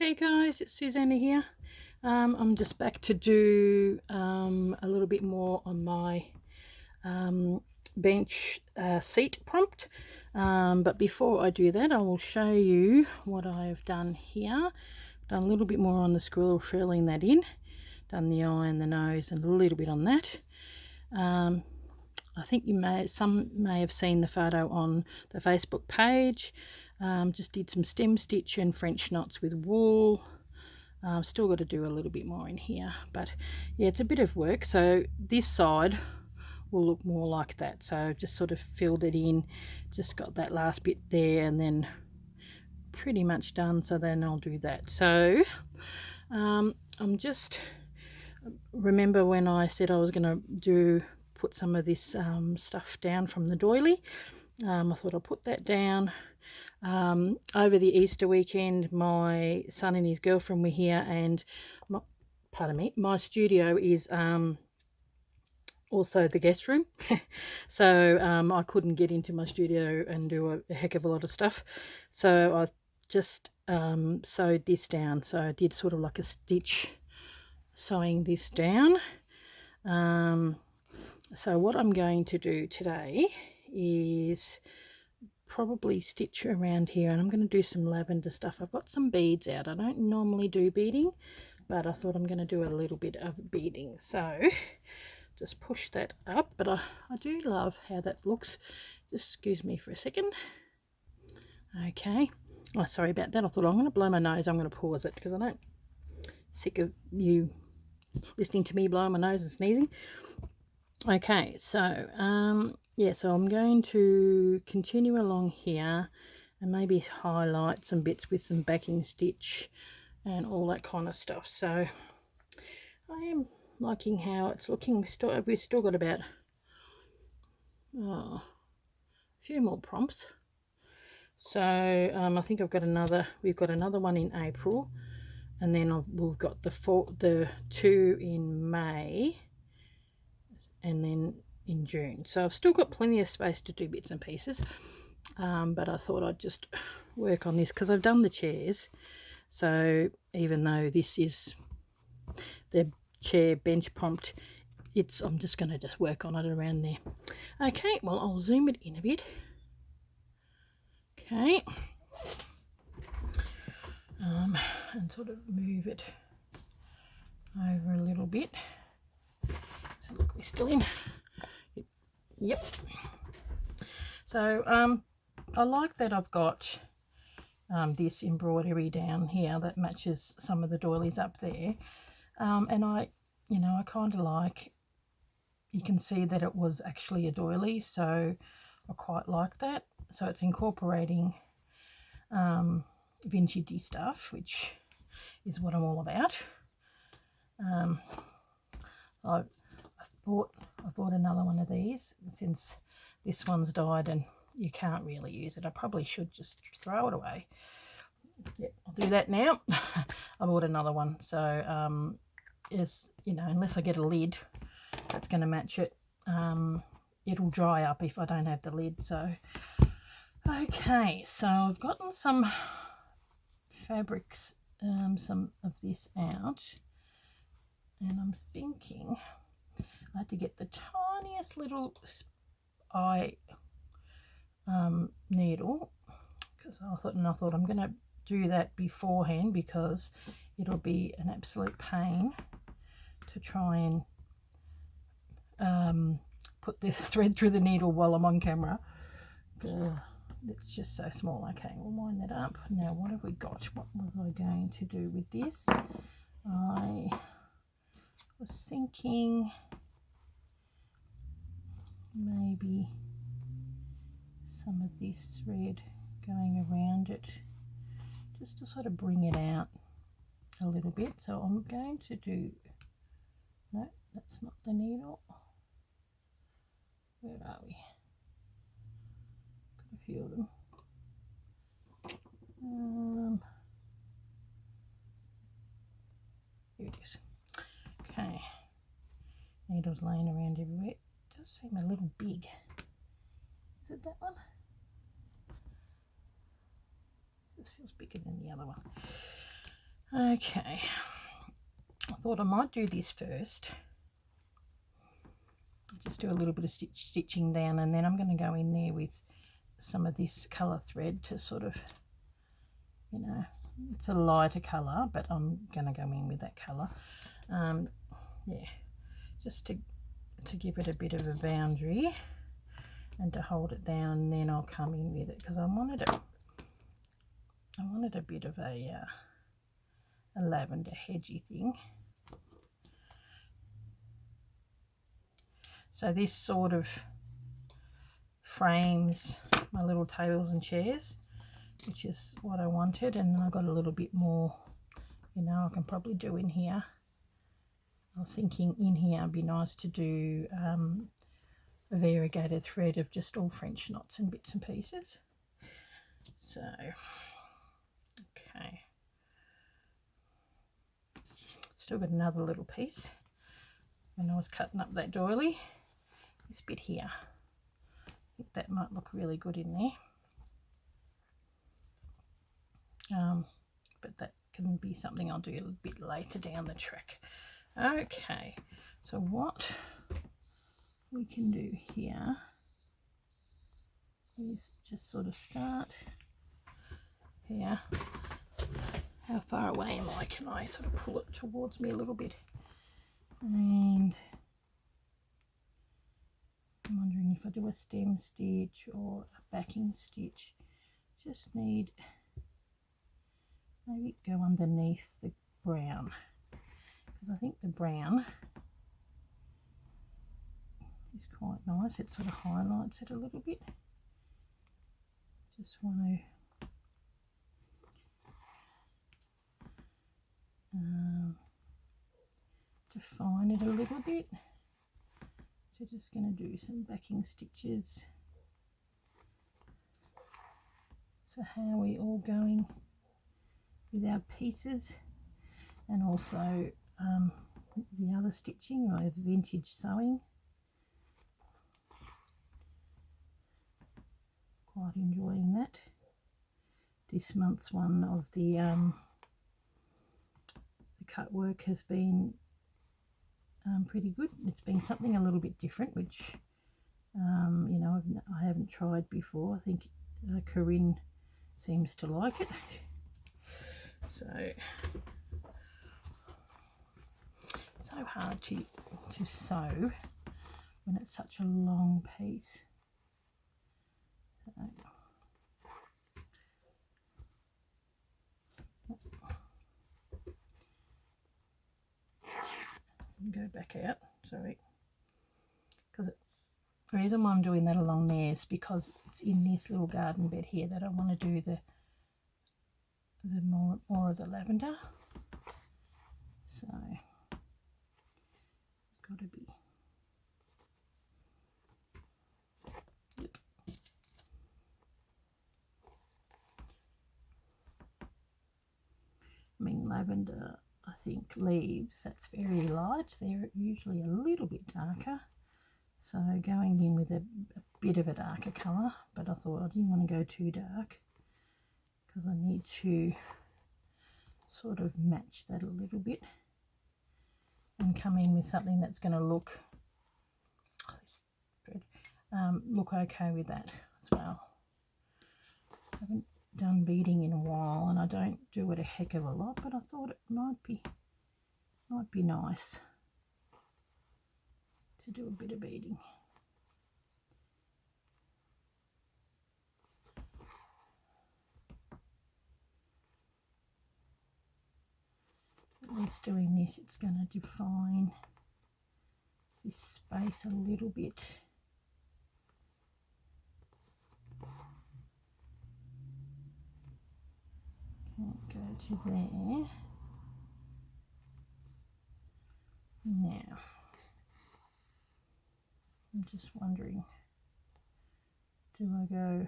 Hey guys, it's Susanna here. I'm just back to do a little bit more on my bench seat prompt. But before I do that, I will show you what I've done here. Done a little bit more on the squirrel, filling that in. Done the eye and the nose and a little bit on that. I think some may have seen the photo on the Facebook page. Just did some stem stitch and French knots with wool. Still got to do a little bit more in here, but yeah, it's a bit of work. So this side will look more like that, so I've just sort of filled it in, just got that last bit there and then pretty much done. So then I'll do that. So I'm just, remember when I said I was going to put some of this stuff down from the doily. I thought I'll put that down. Over the Easter weekend, my son and his girlfriend were here, and my studio is also the guest room. So I couldn't get into my studio and do a heck of a lot of stuff, so I just sewed this down. So I did sort of like a stitch sewing this down. So what I'm going to do today is probably stitch around here, and I'm going to do some lavender stuff. I've got some beads out. I don't normally do beading, but I thought I'm going to do a little bit of beading. So just push that up, but I do love how that looks. Just excuse me for a second. Okay. Oh, sorry about that. I thought I'm going to blow my nose. I'm going to pause it because I don't sick of you listening to me blowing my nose and sneezing. Okay, so yeah, so I'm going to continue along here and maybe highlight some bits with some backing stitch and all that kind of stuff. So I am liking how it's looking. We've still got about a few more prompts. So I think we've got another one in April, and then we've got the two in May, and then in June. So I've still got plenty of space to do bits and pieces, but I thought I'd just work on this because I've done the chairs. So even though this is the chair bench prompt, I'm just going to just work on it around there. Okay, well, I'll zoom it in a bit. Okay, and sort of move it over a little bit. So look, we're still in. Yep. So I like that I've got this embroidery down here that matches some of the doilies up there, and I kind of like, you can see that it was actually a doily, so I quite like that. So it's incorporating vintagey stuff, which is what I'm all about. I bought another one of these since this one's died and you can't really use it. I probably should just throw it away. Yeah, I'll do that now. I bought another one, so unless I get a lid that's going to match it, it'll dry up if I don't have the lid. So okay, so I've gotten some fabrics, some of this out, and I'm thinking I had to get the tiniest little eye needle, because I thought I'm going to do that beforehand because it'll be an absolute pain to try and put the thread through the needle while I'm on camera. It's just so small. Okay, we'll wind that up. Now what have we got? What was I going to do with this? I was thinking maybe some of this thread going around it just to sort of bring it out a little bit. So I'm going to do, no, that's not the needle. Where are we? Got a few of them. Here it is. Okay, needles laying around everywhere. It does seem a little big. Is it that one? This feels bigger than the other one. Okay, I thought I might do this first. Just do a little bit of stitching down, and then I'm going to go in there with some of this colour thread to sort of, you know, it's a lighter colour, but I'm going to go in with that colour. Yeah, just to give it a bit of a boundary and to hold it down, and then I'll come in with it, because I wanted a bit of a lavender hedgy thing. So this sort of frames my little tables and chairs, which is what I wanted. And then I got a little bit more, you know, I can probably do in here. I was thinking in here it'd be nice to do a variegated thread of just all French knots and bits and pieces. So, okay. Still got another little piece. When I was cutting up that doily, this bit here, I think that might look really good in there. But that can be something I'll do a bit later down the track. Okay, so what we can do here is just sort of start here. How far away am I? Can I sort of pull it towards me a little bit? And I'm wondering if I do a stem stitch or a backing stitch. Just need maybe go underneath the brown, because I think the brown is quite nice. It sort of highlights it a little bit. Just want to define it a little bit. So just going to do some backing stitches. So how are we all going with our pieces? And also the other stitching, I have vintage sewing. Quite enjoying that. This month's one of the cut work has been pretty good. It's been something a little bit different, which you know, I haven't tried before. I think Corinne seems to like it. So hard to sew when it's such a long piece. Go back out, sorry, because the reason why I'm doing that along there is because it's in this little garden bed here that I want to do the more of the lavender. So it's got to be, yep. I mean, lavender, I think leaves, that's very light. They're usually a little bit darker. So going in with a bit of a darker colour, but I thought I didn't want to go too dark because I need to sort of match that a little bit and come in with something that's going to look look okay with that as well. I haven't done beading in a while, and I don't do it a heck of a lot, but I thought it might be nice to do a bit of beading. At least doing this, it's going to define this space a little bit. Can't go to there. Now, I'm just wondering, do I go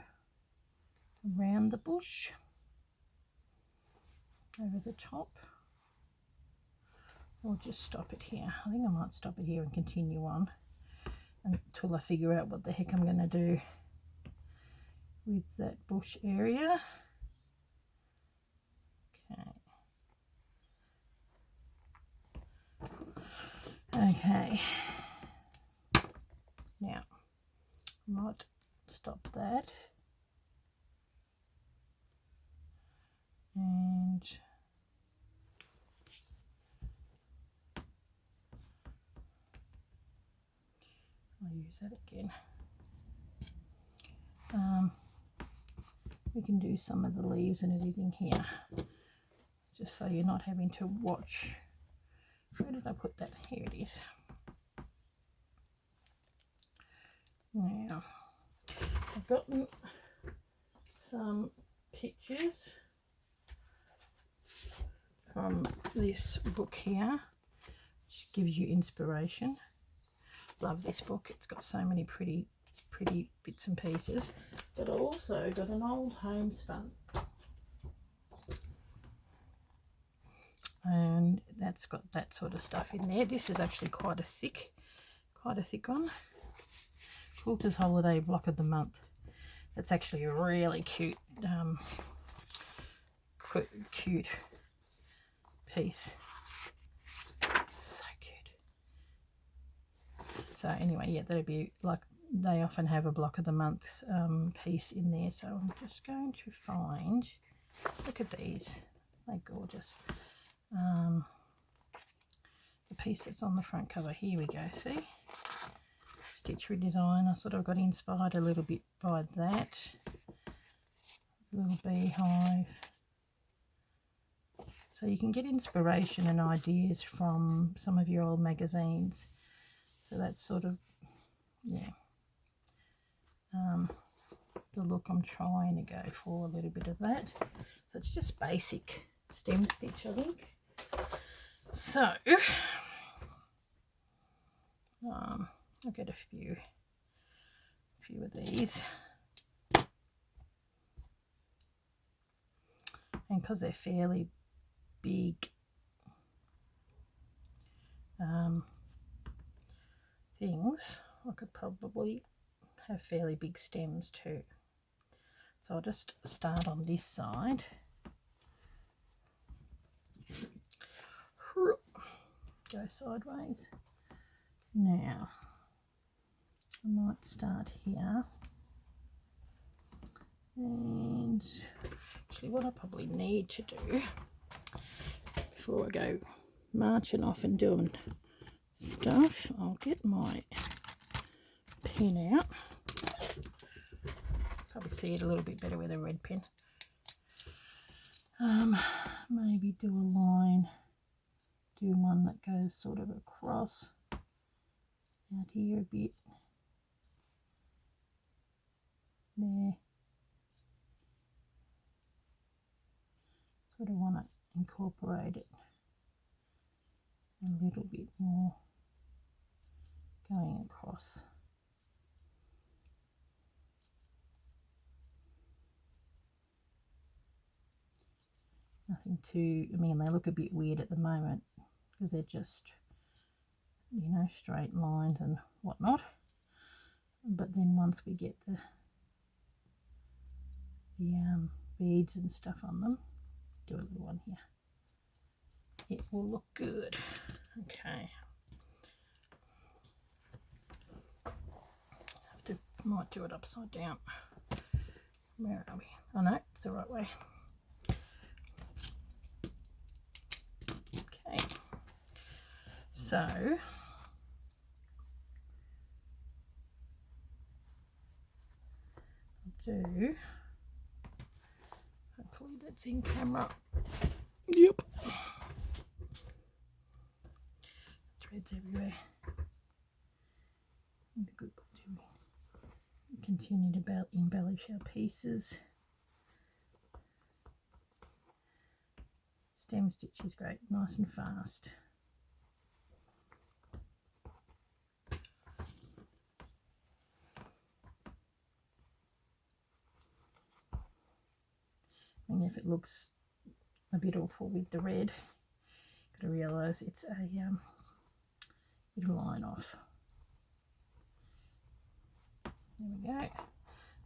around the bush, over the top, or just stop it here? I think I might stop it here and continue on until I figure out what the heck I'm going to do with that bush area. Okay. Okay, now I might stop that and I'll use that again. We can do some of the leaves and everything here, just so you're not having to watch. Where did I put that? Here it is. Now, I've gotten some pictures from this book here, which gives you inspiration. Love this book. It's got so many pretty bits and pieces. But I also got an old homespun, and that's got that sort of stuff in there. This is actually quite a thick one. Quilter's Holiday Block of the Month. That's actually a really cute cute piece. So cute. So anyway, yeah, that'd be like, they often have a block of the month piece in there. So I'm just going to find, look at these, they're gorgeous. The piece that's on the front cover, here we go, see? Stitch redesign. I sort of got inspired a little bit by that. Little beehive. So you can get inspiration and ideas from some of your old magazines. So that's sort of, yeah, the look I'm trying to go for, a little bit of that. So it's just basic stem stitch, I think. So I'll get a few of these, and because they're fairly big things, I could probably have fairly big stems too. So I'll just start on this side. Go sideways. Now I might start here, and actually what I probably need to do before I go marching off and doing stuff, I'll get my pen out. Probably see it a little bit better with a red pen. Maybe do a line, do one that goes sort of across out here a bit there. Sort of want to incorporate it a little bit more going across. Nothing too, I mean, they look a bit weird at the moment because they're just, you know, straight lines and whatnot. But then once we get the beads and stuff on them, do a little one here, it will look good. Okay. Might do it upside down. Where are we? Oh no, it's the right way. Okay. So I'll do, hopefully that's in camera. Yep. Threads everywhere. And a good book to me. Continue to embellish our pieces. Stem stitch is great, nice and fast. And if it looks a bit awful with the red, got to realise it's a it'll line off. There we go. What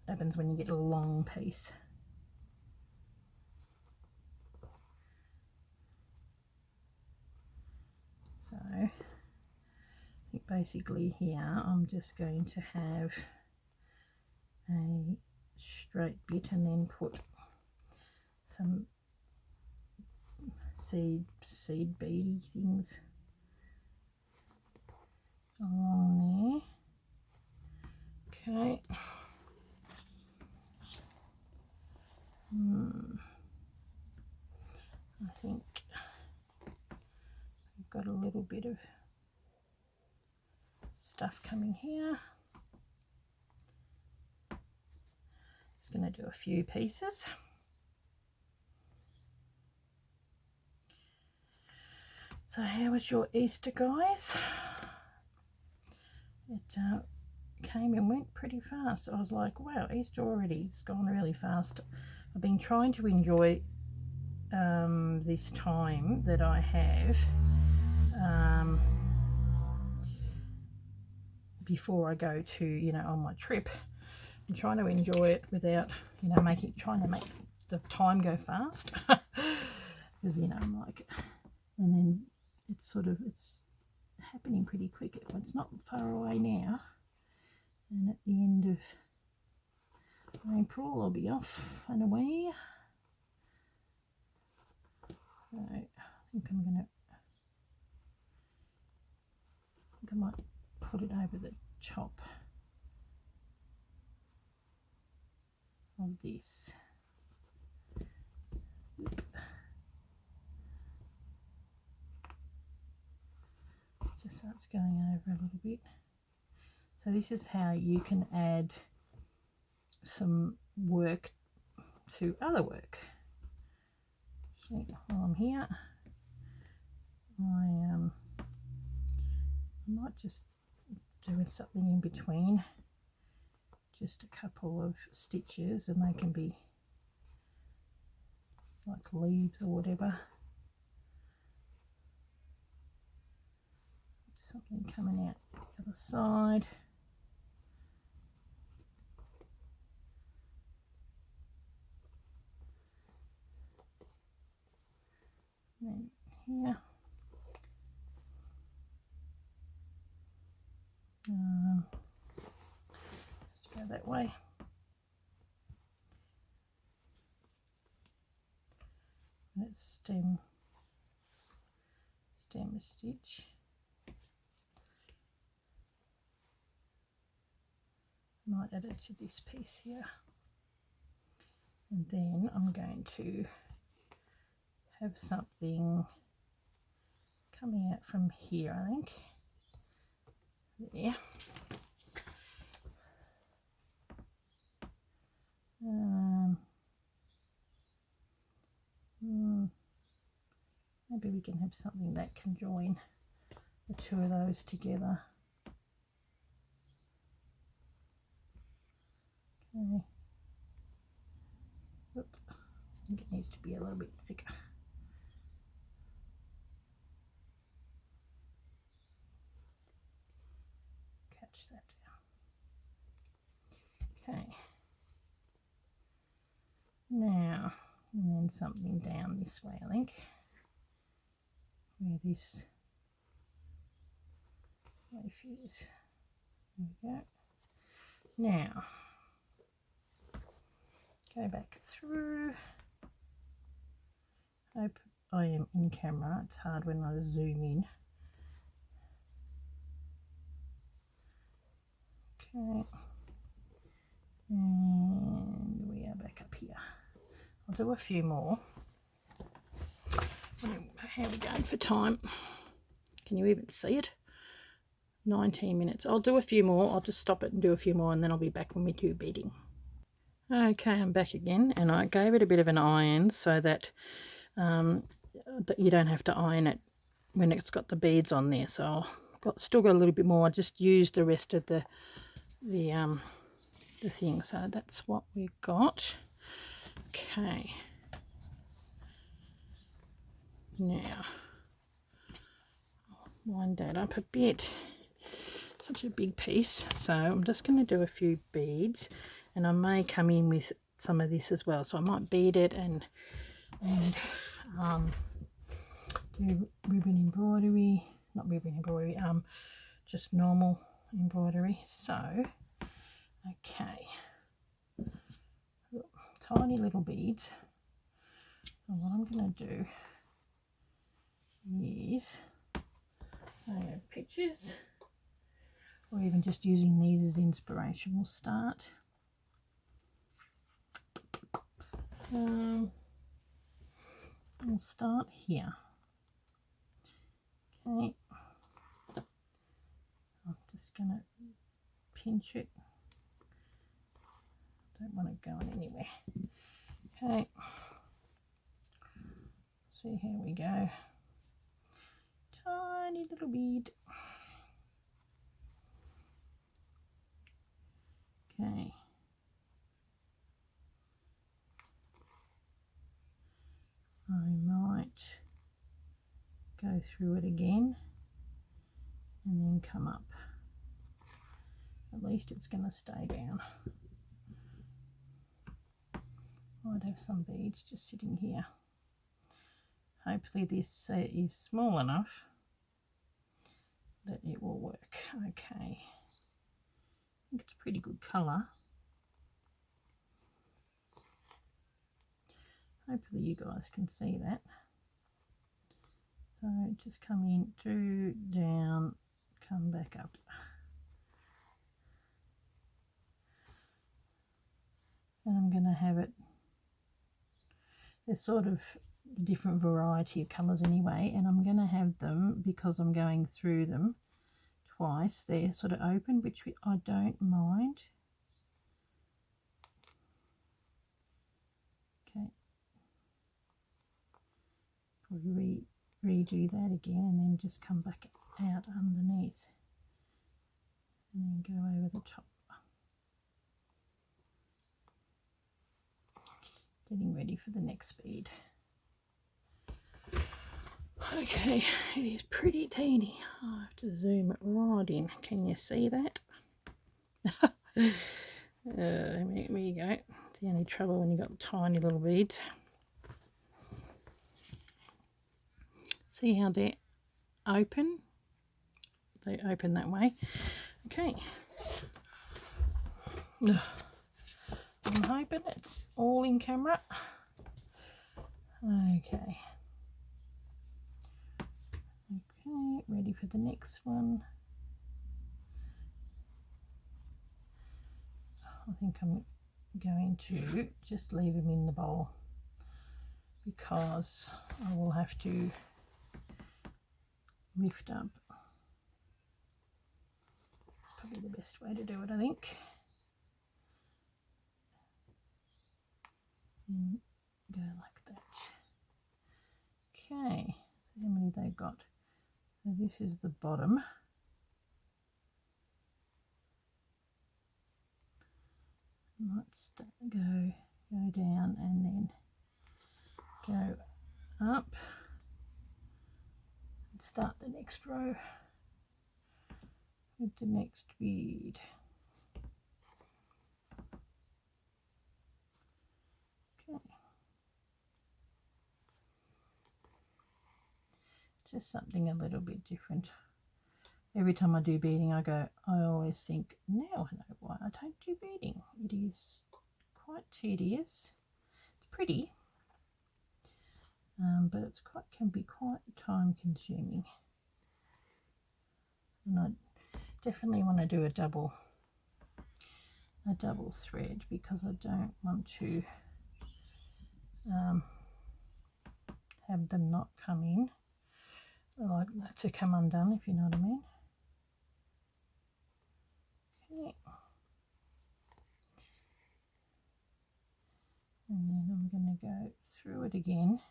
happens when you get a long piece? So basically here I'm just going to have a straight bit and then put some seed beady things along there. Okay. I think I've got a little bit of stuff coming here. Just going to do a few pieces. So how was your Easter, guys? It came and went pretty fast. I was like, wow, Easter already. It's gone really fast. I've been trying to enjoy this time that I have before I go to, you know, on my trip. I'm trying to enjoy it without, you know, trying to make the time go fast. Because, you know, I'm like, and then it's happening pretty quick. It's not far away now. And at the end of April, I'll be off and away. So I think I might put it over the top of this. Just so it's going over a little bit. So this is how you can add some work to other work. Actually, while I'm here, I might just do something in between, just a couple of stitches, and they can be like leaves or whatever. Something coming out the other side. And then here. Let's go that way. Let's stem a stitch. Might add it to this piece here, and then I'm going to have something coming out from here, I think. There. Maybe we can have something that can join the two of those together. Okay. Oop. I think it needs to be a little bit thicker. Catch that down. Okay. Now, and then something down this way, I think. Where this leaf is. There we go. Now, go back through. Hope I am in camera. It's hard when I zoom in. Okay. And we are back up here. I'll do a few more. How are we going for time? Can you even see it? 19 minutes. I'll do a few more. I'll just stop it and do a few more, and then I'll be back when we do beading. Okay, I'm back again, and I gave it a bit of an iron so that you don't have to iron it when it's got the beads on there. So I've still got a little bit more. I just used the rest of the thing. So that's what we got. Okay. Now, I'll wind that up a bit. Such a big piece. So I'm just going to do a few beads, and I may come in with some of this as well. So I might bead it and do ribbon embroidery, not ribbon embroidery, just normal embroidery. So, okay, tiny little beads. And what I'm going to do is, I have pictures, or even just using these as inspiration. We'll start. We'll start here. Okay, I'm just going to pinch it. Don't want it going anywhere. Okay, see, here we go. Tiny little bead. Okay. I might go through it again and then come up. At least it's going to stay down. I'd have some beads just sitting here. Hopefully this is small enough that it will work. Okay, I think it's a pretty good colour. Hopefully you guys can see that. So just come in, do, down, come back up. And I'm going to have it, there's sort of different variety of colours anyway, and I'm going to have them, because I'm going through them twice, they're sort of open, which I don't mind. Okay, probably redo that again and then just come back out underneath and then go over the top. Getting ready for the next bead. Okay, it is pretty teeny. I have to zoom it right in. Can you see that? There you go. It's the only trouble when you've got tiny little beads. See how they're open? They open that way. Okay. I'm hoping it's all in camera. Okay. Okay, ready for the next one. I think I'm going to just leave them in the bowl because I will have to lift up. Probably the best way to do it, I think. And go like that. Okay, how many they got? So this is the bottom. Let's go down and then go up and start the next row with the next bead. Okay. Just something a little bit different. Every time I do beading, I always think, now I know why I don't do beading. It is quite tedious. It's pretty, but it's can be quite time consuming. And I definitely want to do a double thread because I don't want to have them not come in. I like that to come undone, if you know what I mean. Okay. And then I'm going to go through it again.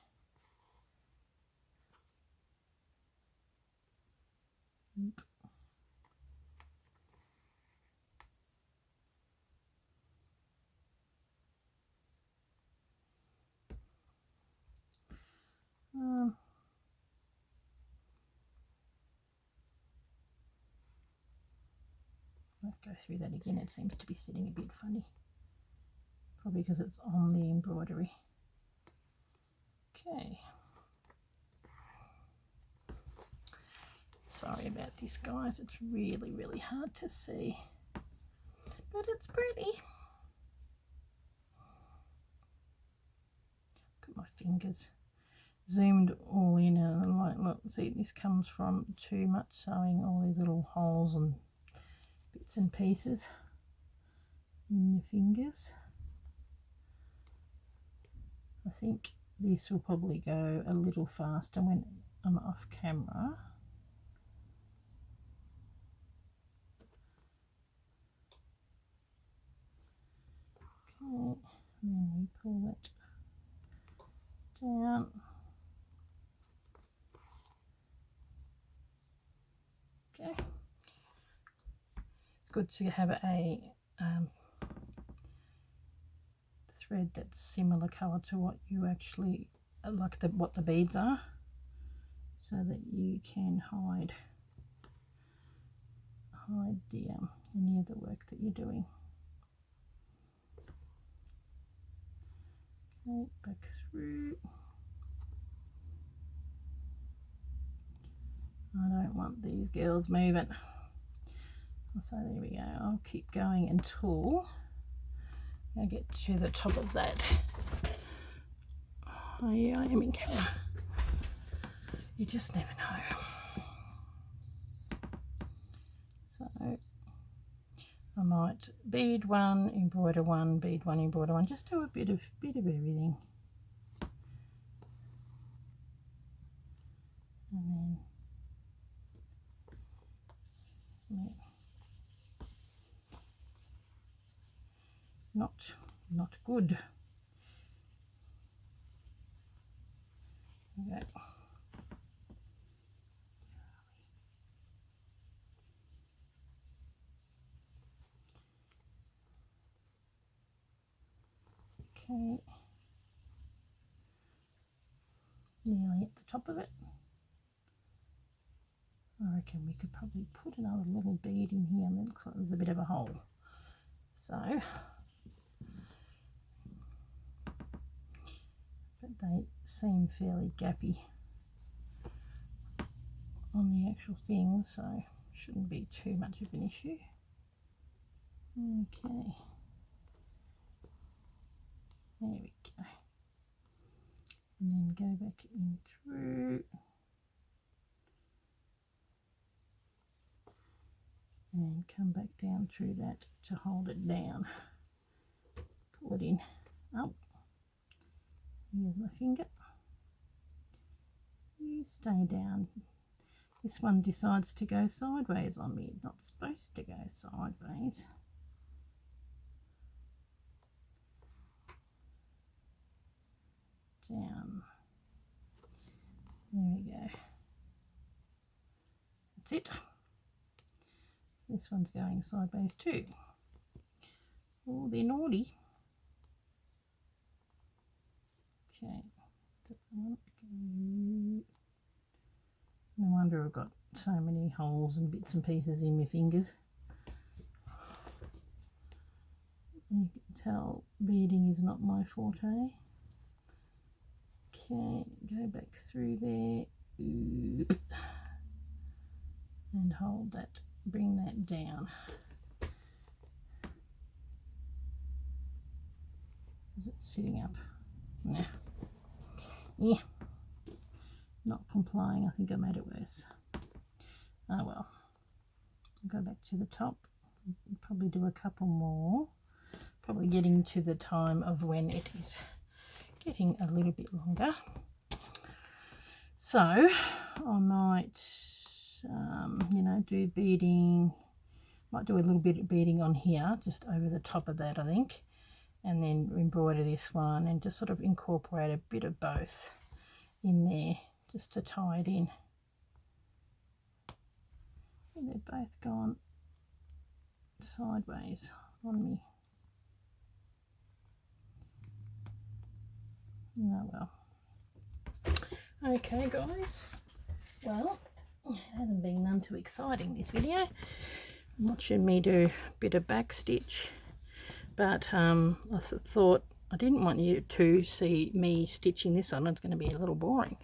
Oop. I'll go through that again. It seems to be sitting a bit funny. Probably because it's on the embroidery. Okay. Sorry about this, guys. It's really, really hard to see, but it's pretty. Look at my fingers. Zoomed all in, and like, look, see, this comes from too much sewing, all these little holes and bits and pieces in your fingers. I think this will probably go a little faster when I'm off camera. Okay, and then we pull that down. Okay, it's good to have a thread that's similar colour to what you actually like, what the beads are, so that you can hide any of the work that you're doing. Okay, back through. I don't want these girls moving. So there we go. I'll keep going until I get to the top of that. Oh yeah, I am in camera. You just never know. So I might bead one, embroider one, bead one, embroider one. Just do a bit of everything. And then not good. Okay. Okay. Nearly at the top of it. I reckon we could probably put another little bead in here, and then there's a bit of a hole. So, but they seem fairly gappy on the actual thing, so shouldn't be too much of an issue. Okay, there we go. And then go back in through. And come back down through that to hold it down. Pull it in. Up. Here's my finger. You stay down. This one decides to go sideways on me. It's not supposed to go sideways. Down. There we go. That's it. This one's going sideways too. Oh, they're naughty. Okay. No wonder I've got so many holes and bits and pieces in my fingers. You can tell beading is not my forte. Okay, go back through there. Oop. And hold that, bring that down. Is it sitting up? Nah. Yeah. Not complying. I think I made it worse. Oh well. I'll go back to the top. Probably do a couple more. Probably getting to the time of when it is getting a little bit longer. So I might, you know, do beading. Might do a little bit of beading on here, just over the top of that, I think. And then embroider this one and just sort of incorporate a bit of both in there just to tie it in. And they've both gone sideways on me. Oh well. Okay guys, well, it hasn't been none too exciting, this video. I'm watching me do a bit of back stitch, but I thought I didn't want you to see me stitching this on. It's going to be a little boring.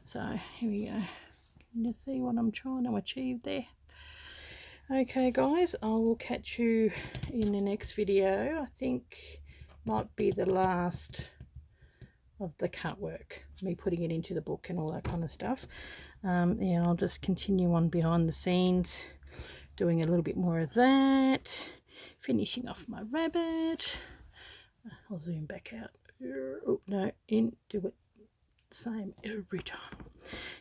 So here we go. You see what I'm trying to achieve there? Okay guys, I will catch you in the next video. I think might be the last of the cut work, me putting it into the book and all that kind of stuff. And I'll just continue on behind the scenes, doing a little bit more of that, finishing off my rabbit. I'll zoom back out. Oh no, in, do it same every time.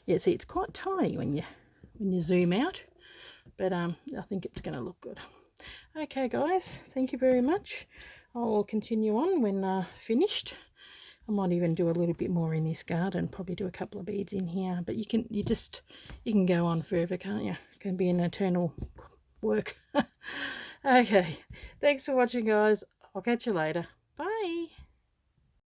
Yeah, see, it's quite tiny when you zoom out, but I think it's going to look good. Okay guys, thank you very much. I'll continue on when finished. I might even do a little bit more in this garden, probably do a couple of beads in here, but you can go on forever, can't you? It can be an eternal work. Okay, thanks for watching guys. I'll catch you later. Bye.